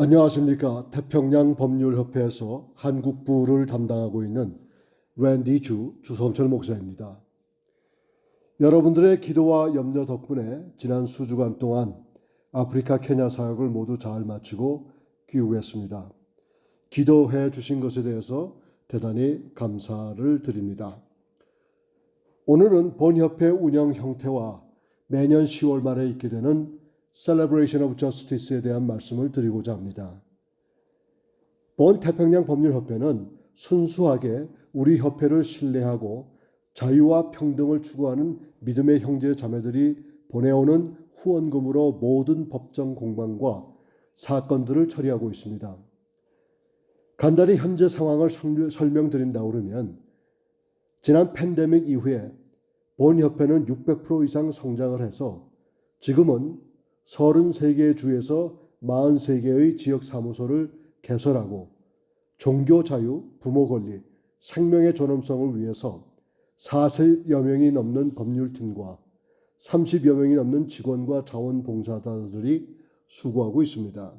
안녕하십니까. 태평양 법률협회에서 한국부를 담당하고 있는 랜디 주성철 목사입니다. 여러분들의 기도와 염려 덕분에 지난 수주간 동안 아프리카 케냐 사역을 모두 잘 마치고 귀국했습니다. 기도해 주신 것에 대해서 대단히 감사를 드립니다. 오늘은 본협회 운영 형태와 매년 10월 말에 있게 되는 Celebration of Justice에 대한 말씀을 드리고자 합니다. 본 태평양 법률협회는 순수하게 우리 협회를 신뢰하고 자유와 평등을 추구하는 믿음의 형제 자매들이 보내오는 후원금으로 모든 법정 공방과 사건들을 처리하고 있습니다. 간단히 현재 상황을 설명드린다 그러면 지난 팬데믹 이후에 본 협회는 600% 이상 성장을 해서 지금은 33개의 주에서 43개의 지역 사무소를 개설하고 종교 자유, 부모 권리, 생명의 존엄성을 위해서 40여 명이 넘는 법률팀과 30여 명이 넘는 직원과 자원봉사자들이 수고하고 있습니다.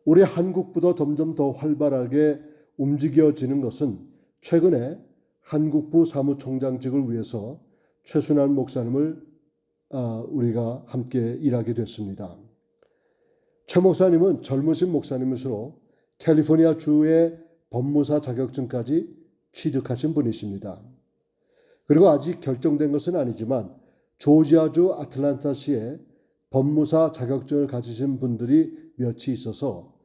우리 한국부도 점점 더 활발하게 움직여지는 것은 최근에 한국부 사무총장직을 위해서 최순환 목사님을 우리가 함께 일하게 됐습니다. 최 목사님은 젊으신 목사님으로 캘리포니아 주의 법무사 자격증까지 취득하신 분이십니다. 그리고 아직 결정된 것은 아니지만 조지아주 아틀란타시에 법무사 자격증을 가지신 분들이 몇이 있어서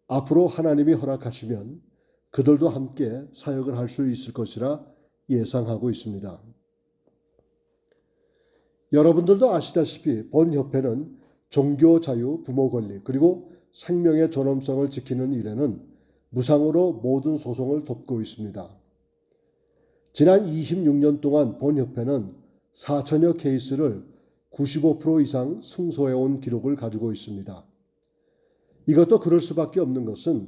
앞으로 하나님이 허락하시면 그들도 함께 사역을 할 수 있을 것이라 예상하고 있습니다. 여러분들도 아시다시피 본 협회는 종교 자유, 부모 권리, 그리고 생명의 존엄성을 지키는 일에는 무상으로 모든 소송을 돕고 있습니다. 지난 26년 동안 본 협회는 4천여 케이스를 95% 이상 승소해온 기록을 가지고 있습니다. 이것도 그럴 수밖에 없는 것은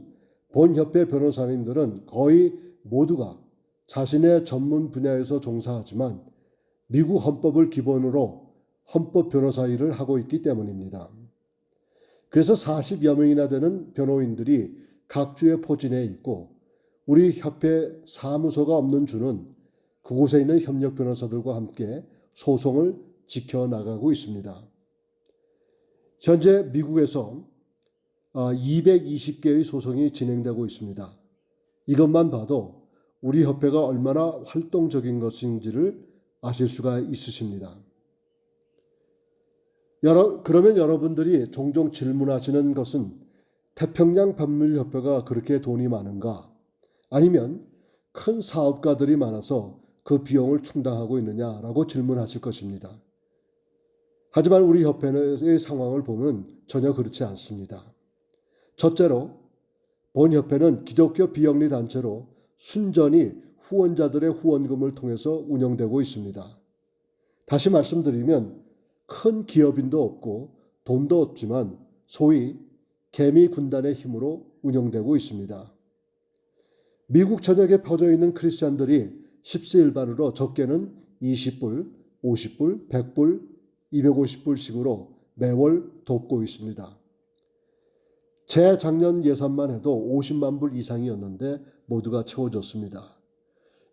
본 협회 변호사님들은 거의 모두가 자신의 전문 분야에서 종사하지만 미국 헌법을 기본으로 헌법 변호사 일을 하고 있기 때문입니다. 그래서 40여 명이나 되는 변호인들이 각 주의 포진에 있고 우리 협회 사무소가 없는 주는 그곳에 있는 협력 변호사들과 함께 소송을 지켜나가고 있습니다. 현재 미국에서 220개의 소송이 진행되고 있습니다. 이것만 봐도 우리 협회가 얼마나 활동적인 것인지를 아실 수가 있으십니다. 그러면 여러분들이 종종 질문하시는 것은 태평양 법률협회가 그렇게 돈이 많은가? 아니면 큰 사업가들이 많아서 그 비용을 충당하고 있느냐라고 질문하실 것입니다. 하지만 우리 협회의 상황을 보면 전혀 그렇지 않습니다. 첫째로 본 협회는 기독교 비영리 단체로 순전히 후원자들의 후원금을 통해서 운영되고 있습니다. 다시 말씀드리면 큰 기업인도 없고 돈도 없지만 소위 개미 군단의 힘으로 운영되고 있습니다. 미국 전역에 퍼져 있는 크리스찬들이 십시일반으로 적게는 20불, 50불, 100불, 250불씩으로 매월 돕고 있습니다. 재작년 예산만 해도 50만 불 이상이었는데 모두가 채워졌습니다.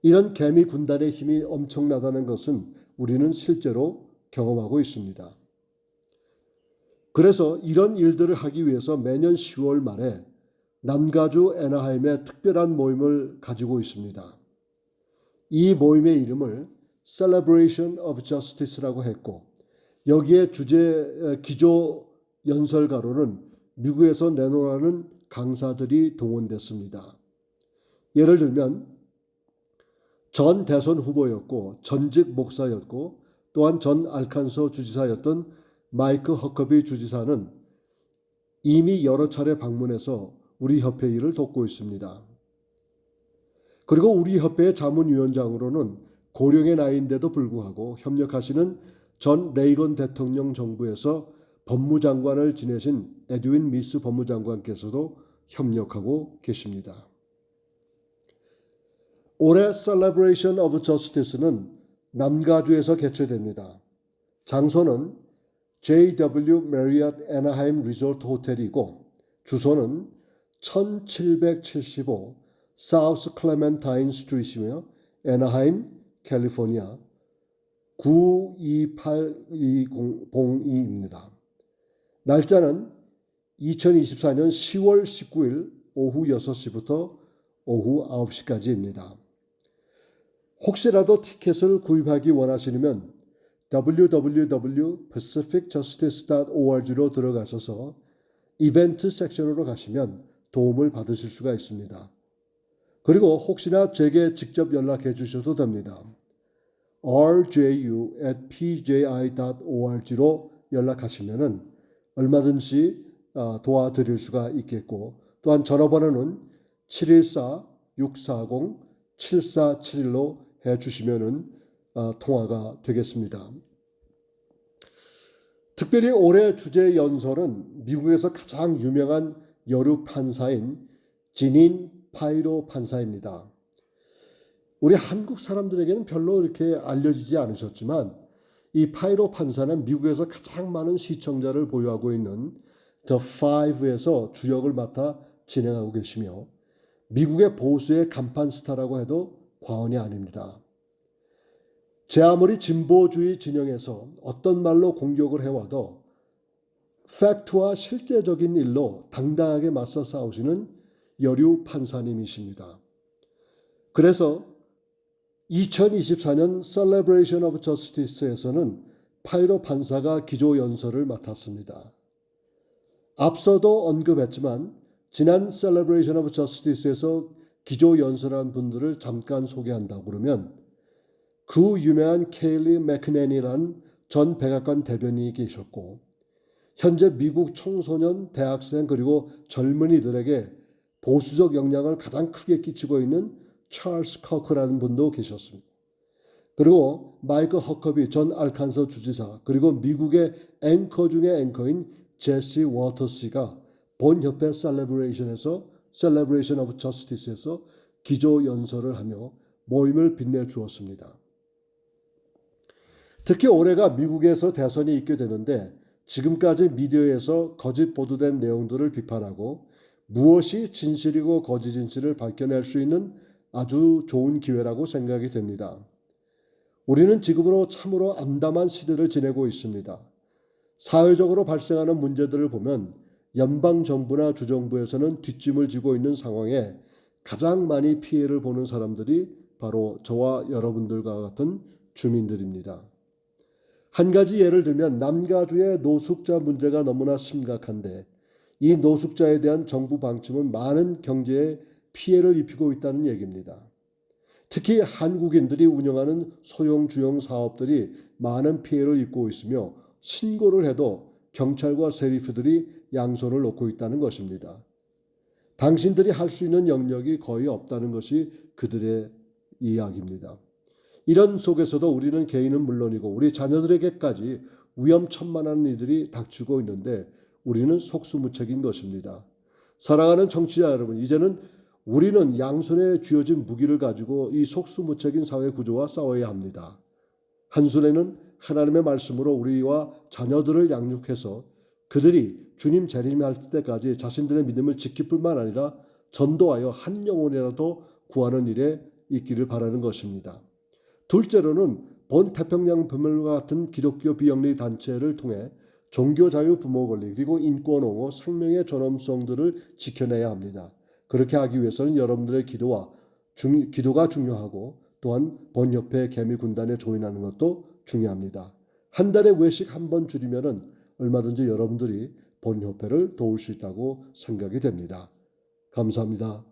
이런 개미 군단의 힘이 엄청나다는 것은 우리는 실제로 경험하고 있습니다. 그래서 이런 일들을 하기 위해서 매년 10월 말에 남가주 애나하임에 특별한 모임을 가지고 있습니다. 이 모임의 이름을 Celebration of Justice라고 했고 여기에 기조 연설가로는 미국에서 내노라는 강사들이 동원됐습니다. 예를 들면 전 대선 후보였고 전직 목사였고 또한 전 알칸소 주지사였던 마이크 허커비 주지사는 이미 여러 차례 방문해서 우리 협회 일을 돕고 있습니다. 그리고 우리 협회의 자문위원장으로는 고령의 나이인데도 불구하고 협력하시는 전 레이건 대통령 정부에서 법무장관을 지내신 에드윈 미스 법무장관께서도 협력하고 계십니다. 올해 Celebration of Justice는 남가주에서 개최됩니다. 장소는 JW Marriott Anaheim 리조트 호텔이고 주소는 1775 사우스 클레멘타인 스트리트이며 애나하임, 캘리포니아 9282002입니다. 날짜는 2024년 10월 19일 오후 6시부터 오후 9시까지입니다. 혹시라도 티켓을 구입하기 원하시면 www.pacificjustice.org로 들어가셔서 이벤트 섹션으로 가시면 도움을 받으실 수가 있습니다. 그리고 혹시나 제게 직접 연락해 주셔도 됩니다. rju@pji.org로 연락하시면 얼마든지 도와드릴 수가 있겠고, 또한 전화번호는 714-640-7471로 해주시면 통화가 되겠습니다. 특별히 올해 주제 연설은 미국에서 가장 유명한 여류 판사인 지닌 파이로 판사입니다. 우리 한국 사람들에게는 별로 이렇게 알려지지 않으셨지만 이 파이로 판사는 미국에서 가장 많은 시청자를 보유하고 있는 The Five에서 주역을 맡아 진행하고 계시며 미국의 보수의 간판 스타라고 해도 과언이 아닙니다. 제 아무리 진보주의 진영에서 어떤 말로 공격을 해와도 팩트와 실제적인 일로 당당하게 맞서 싸우시는 여류 판사님이십니다. 그래서 2024년 Celebration of Justice에서는 파이로 판사가 기조 연설을 맡았습니다. 앞서도 언급했지만 지난 Celebration of Justice에서 기조 연설한 분들을 잠깐 소개한다고 그러면 그 유명한 케일리 맥크넨이라는 전 백악관 대변인이 계셨고 현재 미국 청소년, 대학생 그리고 젊은이들에게 보수적 영향을 가장 크게 끼치고 있는 찰스 커크라는 분도 계셨습니다. 그리고 마이크 허커비 전 알칸소 주지사 그리고 미국의 앵커 중에 앵커인 제시 워터스가 본협회 셀레브레이션 오브 저스티스에서 기조 연설을 하며 모임을 빛내주었습니다. 특히 올해가 미국에서 대선이 있게 되는데 지금까지 미디어에서 거짓 보도된 내용들을 비판하고 무엇이 진실이고 거짓 진실을 밝혀낼 수 있는 아주 좋은 기회라고 생각이 됩니다. 우리는 지금으로 참으로 암담한 시대를 지내고 있습니다. 사회적으로 발생하는 문제들을 보면 연방정부나 주정부에서는 뒷짐을 지고 있는 상황에 가장 많이 피해를 보는 사람들이 바로 저와 여러분들과 같은 주민들입니다. 한 가지 예를 들면 남가주의 노숙자 문제가 너무나 심각한데 이 노숙자에 대한 정부 방침은 많은 경제에 피해를 입히고 있다는 얘기입니다. 특히 한국인들이 운영하는 소형주용 사업들이 많은 피해를 입고 있으며 신고를 해도 경찰과 세리프들이 양손을 놓고 있다는 것입니다. 당신들이 할 수 있는 영역이 거의 없다는 것이 그들의 이야기입니다. 이런 속에서도 우리는 개인은 물론이고 우리 자녀들에게까지 위험천만한 일들이 닥치고 있는데 우리는 속수무책인 것입니다. 사랑하는 청취자 여러분, 이제는 우리는 양손에 쥐어진 무기를 가지고 이 속수무책인 사회 구조와 싸워야 합니다. 한순에는 하나님의 말씀으로 우리와 자녀들을 양육해서 그들이 주님 재림할 때까지 자신들의 믿음을 지킬 뿐만 아니라 전도하여 한 영혼이라도 구하는 일에 있기를 바라는 것입니다. 둘째로는 본 태평양 부모과 같은 기독교 비영리 단체를 통해 종교자유 부모 권리 그리고 인권 옹호 생명의 존엄성들을 지켜내야 합니다. 그렇게 하기 위해서는 여러분들의 기도가 중요하고 또한 본협회 개미군단에 조인하는 것도 중요합니다. 한 달에 외식 한 번 줄이면 얼마든지 여러분들이 본협회를 도울 수 있다고 생각이 됩니다. 감사합니다.